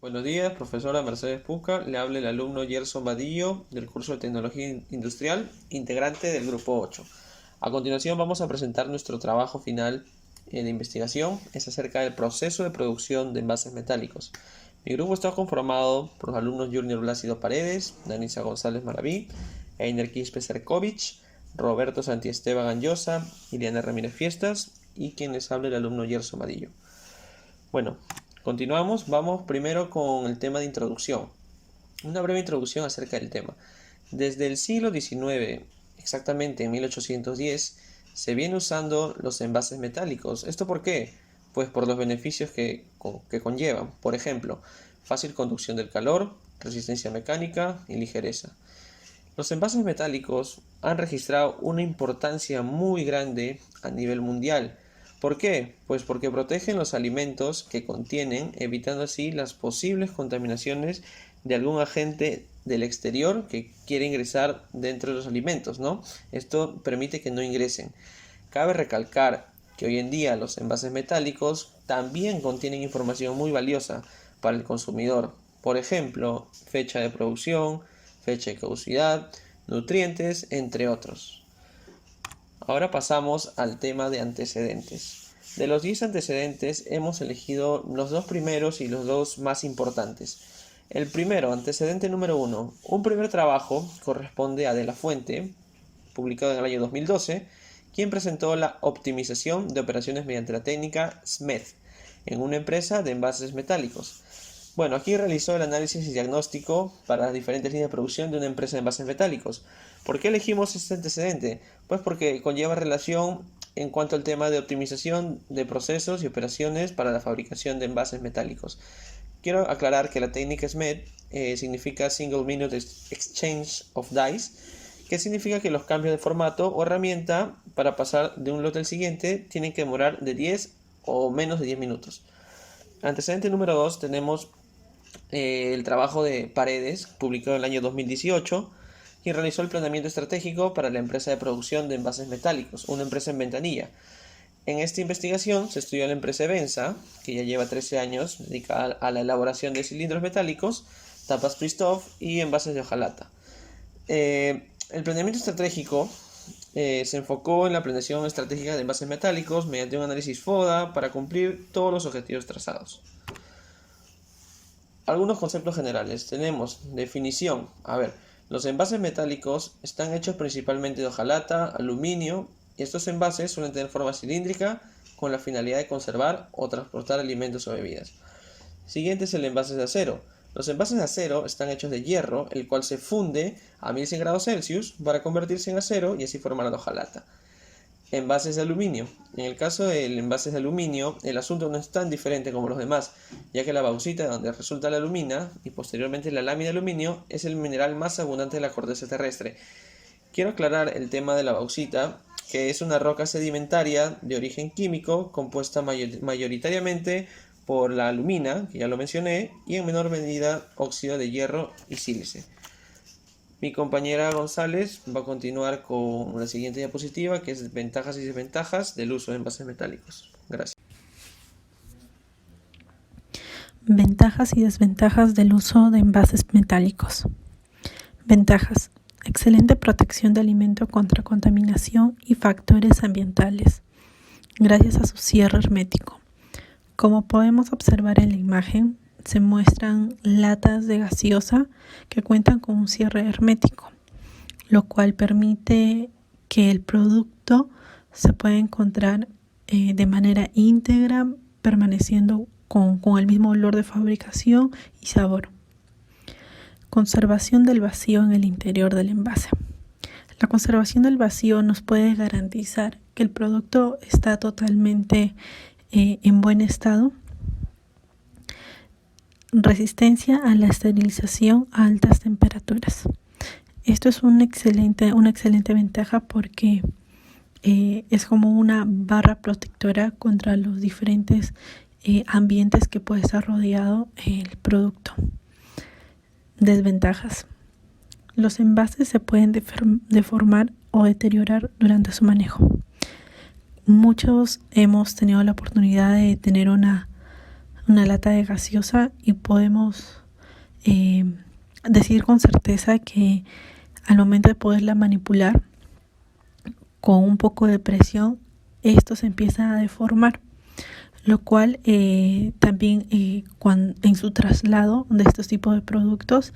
Buenos días, profesora Mercedes Puca. Le habla el alumno Gerson Vadillo del curso de Tecnología Industrial, integrante del grupo 8. A continuación vamos a presentar nuestro trabajo final de investigación. Es acerca del proceso de producción de envases metálicos. Mi grupo está conformado por los alumnos Junior Blácido Paredes, Danisa González Maraví, Einer Quispe Cercovich, Roberto Santiesteban Anyosa, Ileana Ramírez Fiestas y quien les habla el alumno Gerson Vadillo. Bueno, continuamos. Vamos primero con el tema de introducción. Una breve introducción acerca del tema. Desde el siglo XIX, exactamente en 1810, se viene usando los envases metálicos. ¿Esto por qué? Pues por los beneficios que conllevan. Por ejemplo, fácil conducción del calor, resistencia mecánica y ligereza. Los envases metálicos han registrado una importancia muy grande a nivel mundial. ¿Por qué? Pues porque protegen los alimentos que contienen, evitando así las posibles contaminaciones de algún agente del exterior que quiere ingresar dentro de los alimentos, ¿no? Esto permite que no ingresen. Cabe recalcar que hoy en día los envases metálicos también contienen información muy valiosa para el consumidor. Por ejemplo, fecha de producción, fecha de caducidad, nutrientes, entre otros. Ahora pasamos al tema de antecedentes. De los 10 antecedentes hemos elegido los dos primeros y los dos más importantes. El primero, antecedente número 1. Un primer trabajo corresponde a De la Fuente, publicado en el año 2012, quien presentó la optimización de operaciones mediante la técnica SMED en una empresa de envases metálicos. Bueno, aquí realizó el análisis y diagnóstico para las diferentes líneas de producción de una empresa de envases metálicos. ¿Por qué elegimos este antecedente? Pues porque conlleva relación en cuanto al tema de optimización de procesos y operaciones para la fabricación de envases metálicos. Quiero aclarar que la técnica SMED significa Single Minute Exchange of Dies, que significa que los cambios de formato o herramienta para pasar de un lote al siguiente tienen que demorar de 10 o menos de 10 minutos. Antecedente número 2 tenemos el trabajo de Paredes, publicado en el año 2018, quien realizó el planeamiento estratégico para la empresa de producción de envases metálicos, una empresa en Ventanilla. En esta investigación se estudió la empresa Evensa, que ya lleva 13 años dedicada a la elaboración de cilindros metálicos, tapas Pristov y envases de hojalata. El planeamiento estratégico se enfocó en la planeación estratégica de envases metálicos mediante un análisis FODA para cumplir todos los objetivos trazados. Algunos conceptos generales. Tenemos definición. Los envases metálicos están hechos principalmente de hojalata, aluminio, y estos envases suelen tener forma cilíndrica con la finalidad de conservar o transportar alimentos o bebidas. Siguiente es el envase de acero. Los envases de acero están hechos de hierro, el cual se funde a 1100 grados Celsius para convertirse en acero y así formar la hojalata. Envases de aluminio. En el caso del envase de aluminio, el asunto no es tan diferente como los demás, ya que la bauxita de donde resulta la alumina y posteriormente la lámina de aluminio es el mineral más abundante de la corteza terrestre. Quiero aclarar el tema de la bauxita, que es una roca sedimentaria de origen químico compuesta mayoritariamente por la alumina, que ya lo mencioné, y en menor medida óxido de hierro y sílice. Mi compañera González va a continuar con la siguiente diapositiva, que es ventajas y desventajas del uso de envases metálicos. Gracias. Ventajas y desventajas del uso de envases metálicos. Ventajas: excelente protección de alimento contra contaminación y factores ambientales, gracias a su cierre hermético. Como podemos observar en la imagen, se muestran latas de gaseosa que cuentan con un cierre hermético, lo cual permite que el producto se pueda encontrar de manera íntegra, permaneciendo con el mismo olor de fabricación y sabor. Conservación del vacío en el interior del envase. La conservación del vacío nos puede garantizar que el producto está totalmente en buen estado. Resistencia a la esterilización a altas temperaturas. Esto es una excelente ventaja porque es como una barra protectora contra los diferentes ambientes que puede estar rodeado el producto. Desventajas: los envases se pueden deformar o deteriorar durante su manejo. Muchos hemos tenido la oportunidad de tener una una lata de gaseosa y podemos decir con certeza que al momento de poderla manipular con un poco de presión, esto se empieza a deformar, lo cual también en su traslado de estos tipos de productos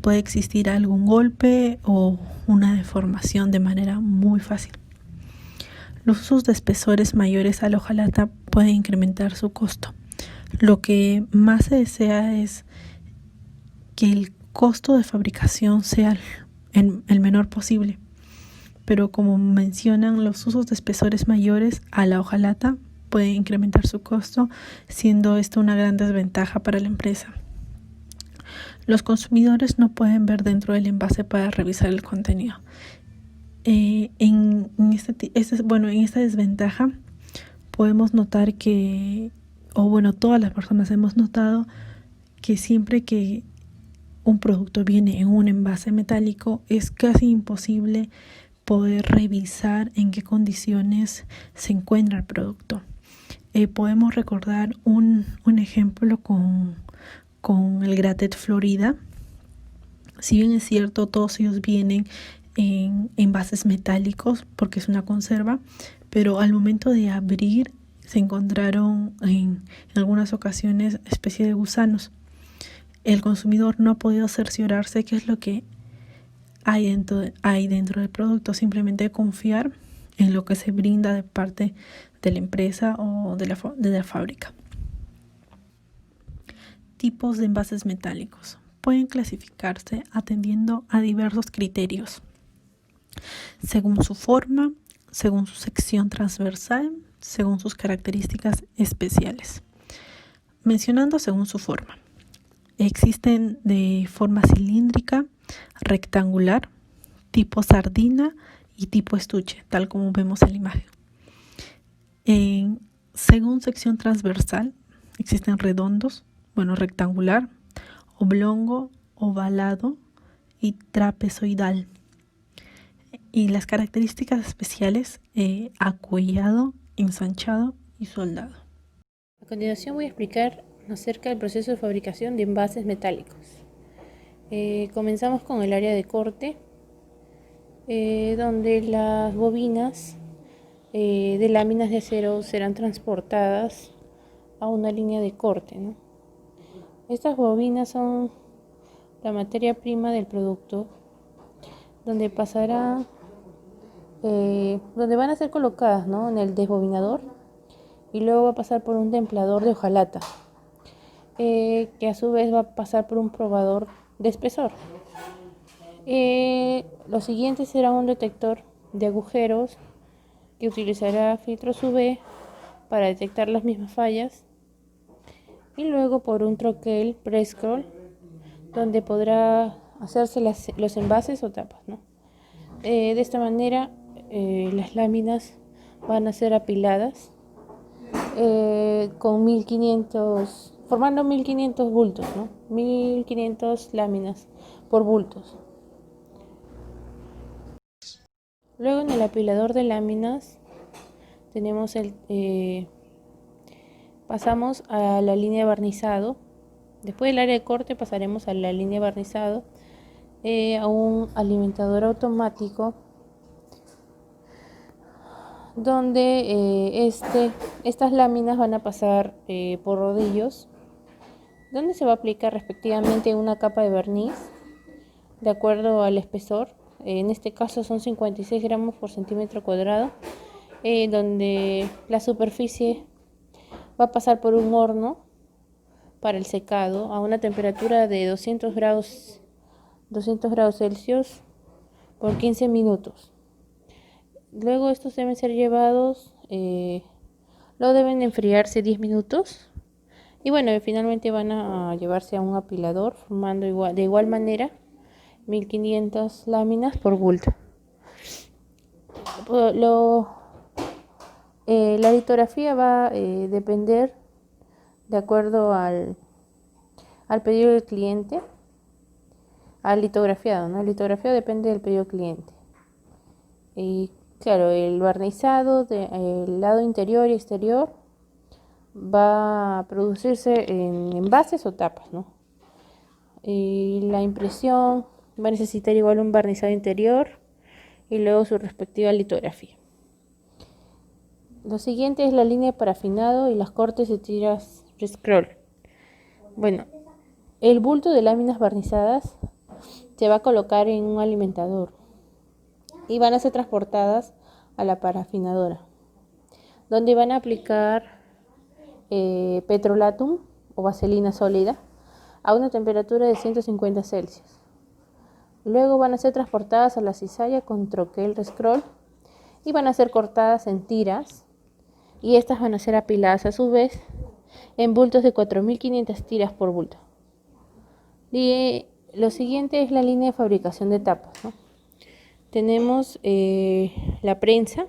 puede existir algún golpe o una deformación de manera muy fácil. Los usos de espesores mayores a la hojalata pueden incrementar su costo. Lo que más se desea es que el costo de fabricación sea el menor posible. Pero como mencionan, los usos de espesores mayores a la hojalata pueden incrementar su costo, siendo esto una gran desventaja para la empresa. Los consumidores no pueden ver dentro del envase para revisar el contenido. En esta desventaja podemos notar todas las personas hemos notado que siempre que un producto viene en un envase metálico es casi imposible poder revisar en qué condiciones se encuentra el producto. Podemos recordar un ejemplo con el Gratet Florida. Si bien es cierto, todos ellos vienen en envases metálicos porque es una conserva, pero al momento de abrir se encontraron en algunas ocasiones especies de gusanos. El consumidor no ha podido cerciorarse qué es lo que hay dentro del producto, simplemente confiar en lo que se brinda de parte de la empresa o de la fábrica. Tipos de envases metálicos pueden clasificarse atendiendo a diversos criterios, según su forma, según su sección transversal, según sus características especiales. Mencionando según su forma, existen de forma cilíndrica, rectangular, tipo sardina y tipo estuche, tal como vemos en la imagen. Según sección transversal, existen redondos, rectangular, oblongo, ovalado y trapezoidal. Y las características especiales, acuellado, ensanchado y soldado. A continuación voy a explicar acerca del proceso de fabricación de envases metálicos. Comenzamos con el área de corte, donde las bobinas de láminas de acero serán transportadas a una línea de corte, ¿no? Estas bobinas son la materia prima del producto, donde donde van a ser colocadas, ¿no?, en el desbobinador, y luego va a pasar por un templador de hojalata, que a su vez va a pasar por un probador de espesor. Lo siguiente será un detector de agujeros que utilizará filtros UV para detectar las mismas fallas, y luego por un troquel press-scroll, donde podrá hacerse los envases o tapas, ¿no? De esta manera las láminas van a ser apiladas con 1500, formando 1500 bultos, ¿no? 1500 láminas por bultos. Luego en el apilador de láminas tenemos pasamos a la línea de barnizado. Después del área de corte pasaremos a la línea de barnizado, a un alimentador automático, donde estas láminas van a pasar por rodillos, donde se va a aplicar respectivamente una capa de barniz de acuerdo al espesor. En este caso son 56 gramos por centímetro cuadrado, donde la superficie va a pasar por un horno para el secado a una temperatura de 200 grados Celsius por 15 minutos. Luego estos deben ser llevados, luego deben enfriarse 10 minutos, y finalmente van a llevarse a un apilador, formando de igual manera 1500 láminas por bulto. La litografía va a depender de acuerdo al pedido del cliente, al litografiado, ¿no? El litografiado depende del pedido del cliente. Y claro, el barnizado del lado interior y exterior va a producirse en envases o tapas, ¿no? Y la impresión va a necesitar igual un barnizado interior y luego su respectiva litografía. Lo siguiente es la línea de parafinado y las cortes de tiras scroll. Bueno, el bulto de láminas barnizadas se va a colocar en un alimentador y van a ser transportadas a la parafinadora, donde van a aplicar petrolatum o vaselina sólida a una temperatura de 150 Celsius. Luego van a ser transportadas a la cizalla con troquel scroll y van a ser cortadas en tiras, y estas van a ser apiladas a su vez en bultos de 4.500 tiras por bulto. Y lo siguiente es la línea de fabricación de tapas, ¿no? Tenemos la prensa,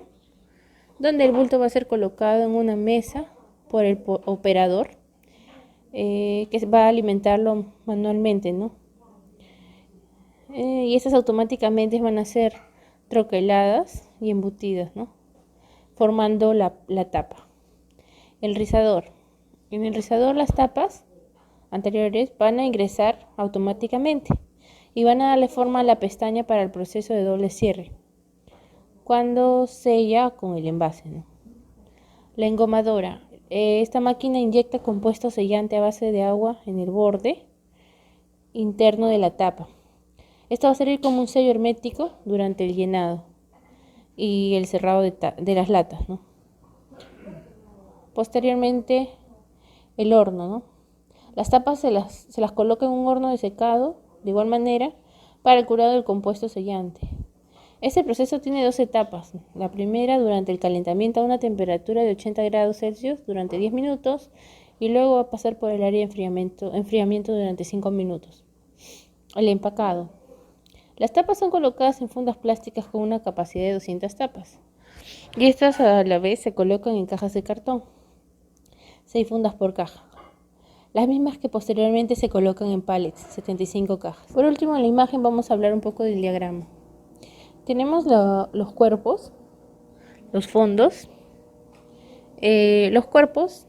donde el bulto va a ser colocado en una mesa por el operador, que va a alimentarlo manualmente, ¿no? Y estas automáticamente van a ser troqueladas y embutidas, ¿no? Formando la tapa. El rizador. En el rizador las tapas anteriores van a ingresar automáticamente y van a darle forma a la pestaña para el proceso de doble cierre cuando sella con el envase, ¿no? La engomadora. Esta máquina inyecta compuesto sellante a base de agua en el borde interno de la tapa. Esto va a servir como un sello hermético durante el llenado y el cerrado de las latas, ¿no? Posteriormente, el horno, ¿no? Las tapas se las coloca en un horno de secado, de igual manera, para el curado del compuesto sellante. Este proceso tiene dos etapas. La primera, durante el calentamiento a una temperatura de 80 grados Celsius durante 10 minutos, y luego va a pasar por el área de enfriamiento durante 5 minutos. El empacado. Las tapas son colocadas en fundas plásticas con una capacidad de 200 tapas, y estas a la vez se colocan en cajas de cartón, 6 fundas por caja, las mismas que posteriormente se colocan en pallets, 75 cajas. Por último, en la imagen vamos a hablar un poco del diagrama. Tenemos los cuerpos, los fondos. Los cuerpos,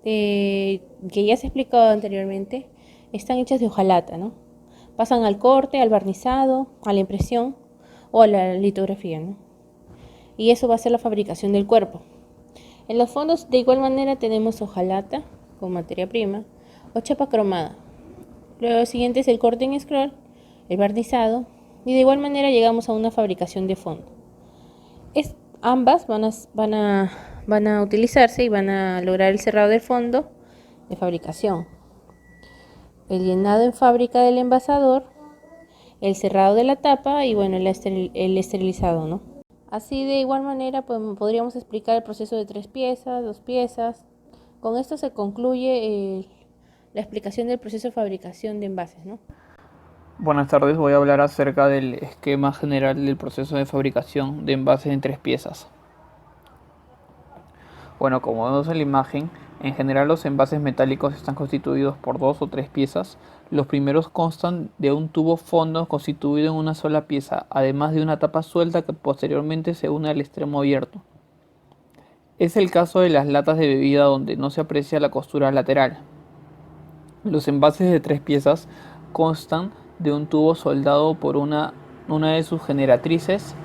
que ya se ha explicado anteriormente, están hechos de hojalata, ¿no? Pasan al corte, al barnizado, a la impresión o a la litografía, ¿no? Y eso va a ser la fabricación del cuerpo. En los fondos, de igual manera, tenemos hojalata con materia prima o chapa cromada. Luego siguiente es el corte en scroll, el barnizado, y de igual manera llegamos a una fabricación de fondo. Ambas van a utilizarse y van a lograr el cerrado del fondo de fabricación, el llenado en fábrica del envasador, el cerrado de la tapa y bueno, el esterilizado, ¿no? Así de igual manera podríamos explicar el proceso de 3 piezas, 2 piezas. Con esto se concluye la explicación del proceso de fabricación de envases, ¿no? Buenas tardes, voy a hablar acerca del esquema general del proceso de fabricación de envases en 3 piezas. Bueno, como vemos en la imagen, en general los envases metálicos están constituidos por 2 o 3 piezas. Los primeros constan de un tubo fondo constituido en una sola pieza, además de una tapa suelta que posteriormente se une al extremo abierto. Es el caso de las latas de bebida donde no se aprecia la costura lateral. Los envases de 3 piezas constan de un tubo soldado por una de sus generatrices,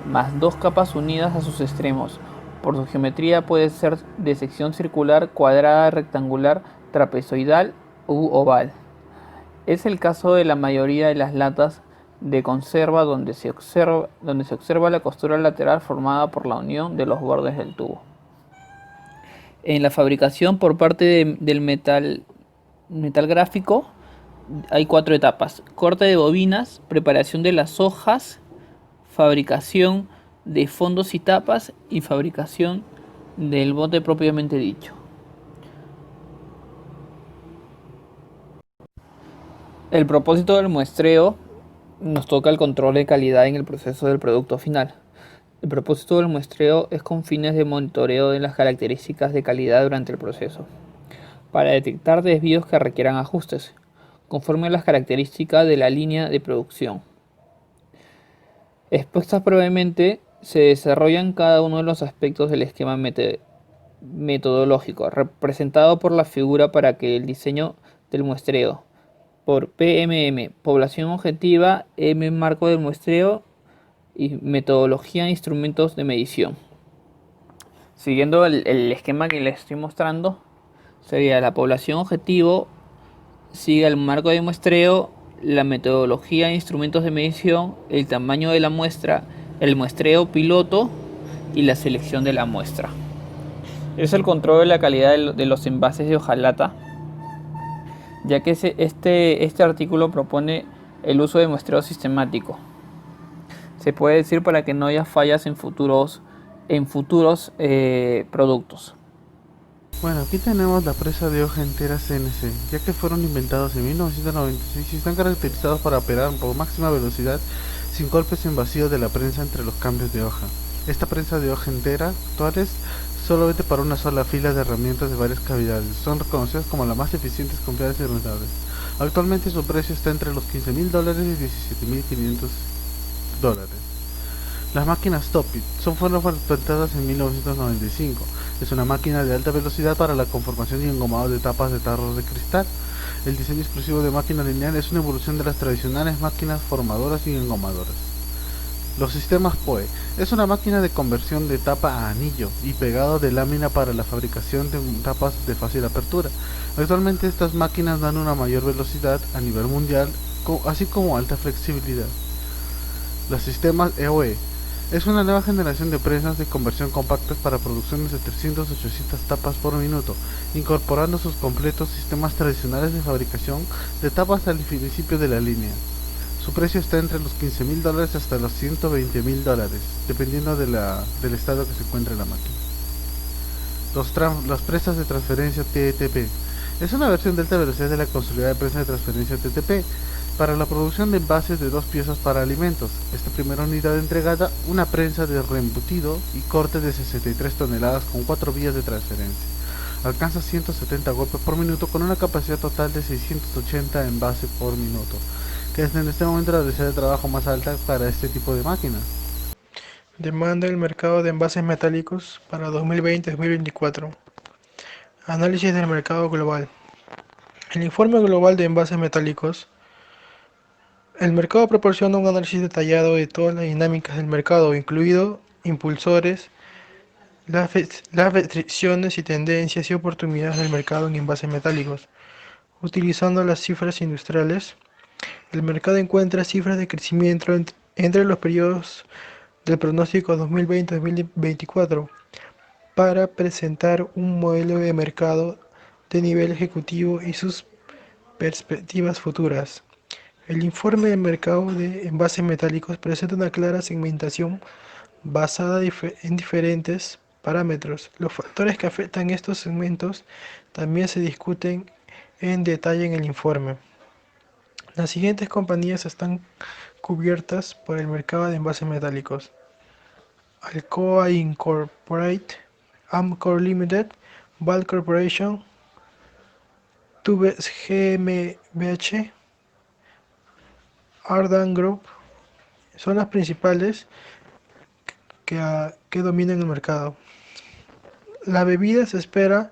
más 2 capas unidas a sus extremos. Por su geometría puede ser de sección circular, cuadrada, rectangular, trapezoidal u oval. Es el caso de la mayoría de las latas de conserva donde se observa la costura lateral formada por la unión de los bordes del tubo. En la fabricación por parte del metal gráfico hay 4 etapas: corte de bobinas, preparación de las hojas, fabricación de fondos y tapas y fabricación del bote propiamente dicho. El propósito del muestreo nos toca el control de calidad en el proceso del producto final. El propósito del muestreo es con fines de monitoreo de las características de calidad durante el proceso, para detectar desvíos que requieran ajustes, conforme a las características de la línea de producción. Expuestas brevemente, se desarrollan cada uno de los aspectos del esquema metodológico, representado por la figura para que el diseño del muestreo, por PMM, población objetiva, M, marco del muestreo y metodología e instrumentos de medición. Siguiendo el esquema que les estoy mostrando, sería la población objetivo, sigue el marco de muestreo, la metodología e instrumentos de medición, el tamaño de la muestra, el muestreo piloto y la selección de la muestra. Es el control de la calidad de los envases de hojalata, ya que este artículo propone el uso de muestreo sistemático. Se puede decir para que no haya fallas en futuros productos. Bueno, aquí tenemos la presa de hoja entera CNC, ya que fueron inventados en 1996 y están caracterizados para operar por máxima velocidad sin golpes en vacío de la prensa entre los cambios de hoja. Esta prensa de hoja entera actuales solamente para una sola fila de herramientas de varias cavidades, son reconocidas como las más eficientes, confiables y rentables. Actualmente su precio está entre los $15,000 y $17,500. Las máquinas Topit fueron patentadas en 1995. Es una máquina de alta velocidad para la conformación y engomado de tapas de tarros de cristal. El diseño exclusivo de máquina lineal es una evolución de las tradicionales máquinas formadoras y engomadoras. Los sistemas POE es una máquina de conversión de tapa a anillo y pegado de lámina para la fabricación de tapas de fácil apertura. Actualmente estas máquinas dan una mayor velocidad a nivel mundial, así como alta flexibilidad. Los sistemas EOE es una nueva generación de prensas de conversión compactas para producciones de 300-800 tapas por minuto, incorporando sus completos sistemas tradicionales de fabricación de tapas al principio de la línea. Su precio está entre los $15,000 hasta los $120,000, dependiendo del estado que se encuentre la máquina. Las presas de transferencia TTP es una versión de alta velocidad de la consolidada prensa de transferencia TTP para la producción de envases de 2 piezas para alimentos. Esta primera unidad entregada una prensa de reembutido y corte de 63 toneladas con 4 vías de transferencia. Alcanza 170 golpes por minuto con una capacidad total de 680 envases por minuto, que es en este momento la velocidad de trabajo más alta para este tipo de máquinas. Demanda del mercado de envases metálicos para 2020-2024. Análisis del mercado global. El informe global de envases metálicos. El mercado proporciona un análisis detallado de todas las dinámicas del mercado, incluido impulsores, las restricciones y tendencias y oportunidades del mercado en envases metálicos. Utilizando las cifras industriales, el mercado encuentra cifras de crecimiento entre los periodos del pronóstico 2020-2024 para presentar un modelo de mercado de nivel ejecutivo y sus perspectivas futuras. El informe del mercado de envases metálicos presenta una clara segmentación basada en diferentes parámetros. Los factores que afectan estos segmentos también se discuten en detalle en el informe. Las siguientes compañías están cubiertas por el mercado de envases metálicos: Alcoa Incorporated, Amcor Limited, Ball Corporation, Tubes GmbH, Ardan Group. Son las principales que dominan el mercado. La bebida se espera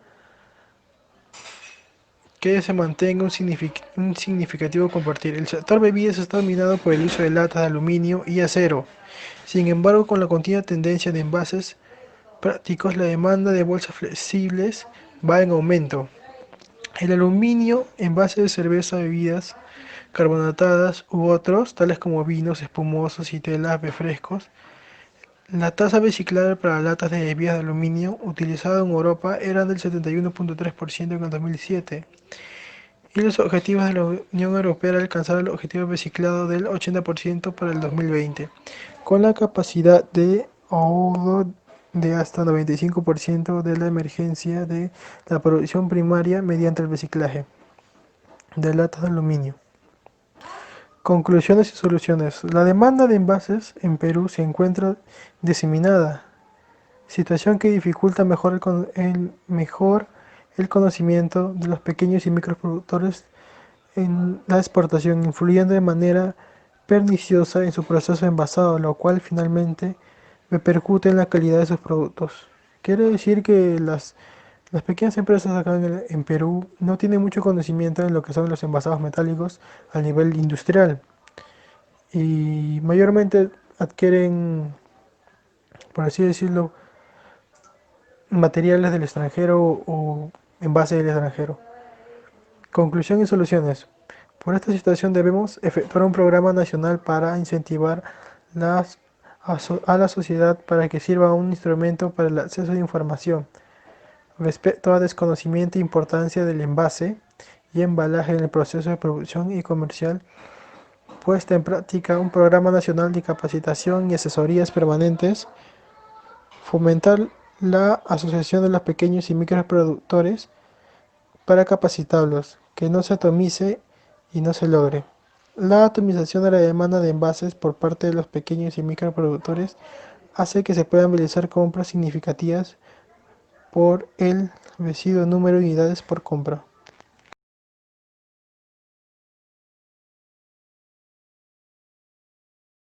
que se mantenga un significativo compartir. El sector bebidas está dominado por el uso de latas de aluminio y acero. Sin embargo, con la continua tendencia de envases prácticos, la demanda de bolsas flexibles va en aumento. El aluminio, envases de cerveza, bebidas carbonatadas u otros, tales como vinos, espumosos y telas, refrescos. La tasa reciclable para latas de bebidas de aluminio utilizada en Europa era del 71.3% en el 2007, y los objetivos de la Unión Europea era alcanzar el objetivo reciclado del 80% para el 2020, con la capacidad de ahorro de hasta 95% de la emergencia de la producción primaria mediante el reciclaje de latas de aluminio. Conclusiones y soluciones. La demanda de envases en Perú se encuentra diseminada, situación que dificulta el conocimiento de los pequeños y microproductores en la exportación, influyendo de manera perniciosa en su proceso de envasado, lo cual finalmente repercute en la calidad de sus productos. Quiere decir que las pequeñas empresas acá en Perú no tienen mucho conocimiento en lo que son los envasados metálicos a nivel industrial y mayormente adquieren, por así decirlo, materiales del extranjero o envases del extranjero. Conclusión y soluciones. Por esta situación debemos efectuar un programa nacional para incentivar las, a la sociedad para que sirva un instrumento para el acceso de información respecto a desconocimiento e importancia del envase y embalaje en el proceso de producción y comercial, puesta en práctica un programa nacional de capacitación y asesorías permanentes, fomentar la asociación de los pequeños y microproductores para capacitarlos, que no se atomice y no se logre. La atomización de la demanda de envases por parte de los pequeños y microproductores hace que se puedan realizar compras significativas por el reducido número de unidades por compra.